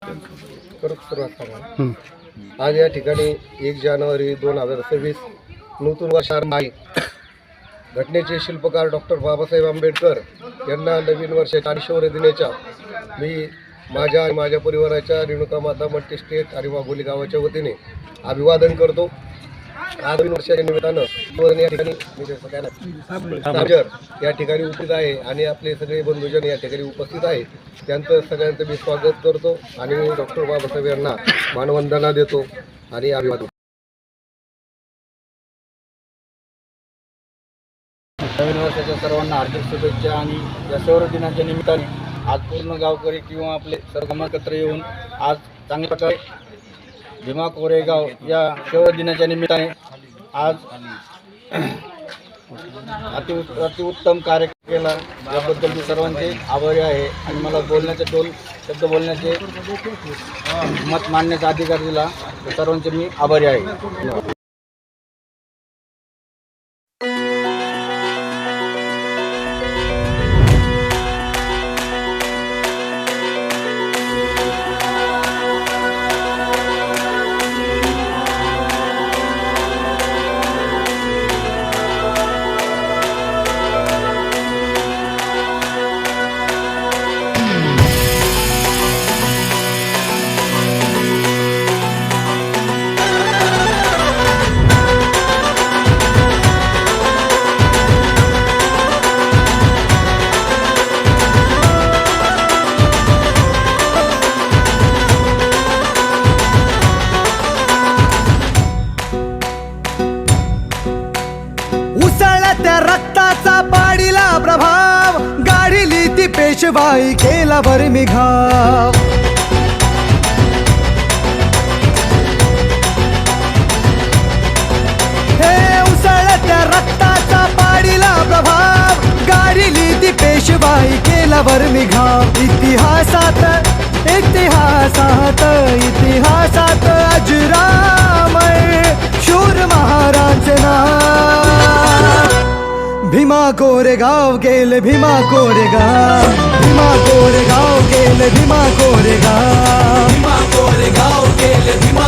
सुरुवात करा. आज या ठिकाणी 1 जानेवारी 2026 नूतन वर्षारंभ आहे. घटनेचे शिल्पकार डॉक्टर बाबासाहेब आंबेडकर यांना नवीन वर्षाच्या आणि शौर्य दिनाच्या मी माझ्या आणि माझ्या परिवाराच्या रेणुका माता मल्टी स्टेट आणि वाघोली गावाच्या वतीने अभिवादन करतो. आज नवीन वर्षाच्या निमित्तानं या ठिकाणी या ठिकाणी उपस्थित आहे आणि आपले सगळे बंधुजन या ठिकाणी उपस्थित आहे. त्यांचं सगळ्यांचं मी स्वागत करतो आणि डॉक्टर बाबासाहेब यांना मानवंदना देतो आणि अभिवादन. नवीन वर्षाच्या सर्वांना हार्दिक शुभेच्छा. आणि या शौर्य दिनाच्या निमित्ताने आज पूर्ण गावकरी किंवा आपले सर्व एकत्र येऊन आज चांगल्या प्रकारे भीमा कोरेगाव या शौर्य दिनाच्या निमित्ताने आज अतिउत्तम कार्य केला. याबद्दल मी सर्वांचे आभारी आहे आणि मला बोलण्याचे 2 शब्द बोलण्याचे मत मांडण्याचा अधिकार दिला. सर्वांचे मी आभारी आहे. धन्यवाद. त्या रक्ताचा पाडीला प्रभाव गाडीली ती पेशवाई केला बरमी घाव. हे उसळत्या रक्ताचा पाडीला प्रभाव गाडीली ती पेशवाई केला बरमी घाव. इतिहासात इतिहासात इतिहासात अजरामर शूर महाराज नाव. भीमा कोरेगाव गेले भीमा कोरेगाव, भीमा कोरेगाव गेले भीमा कोरेगाव, भीमा कोरेगाव गेले भीमा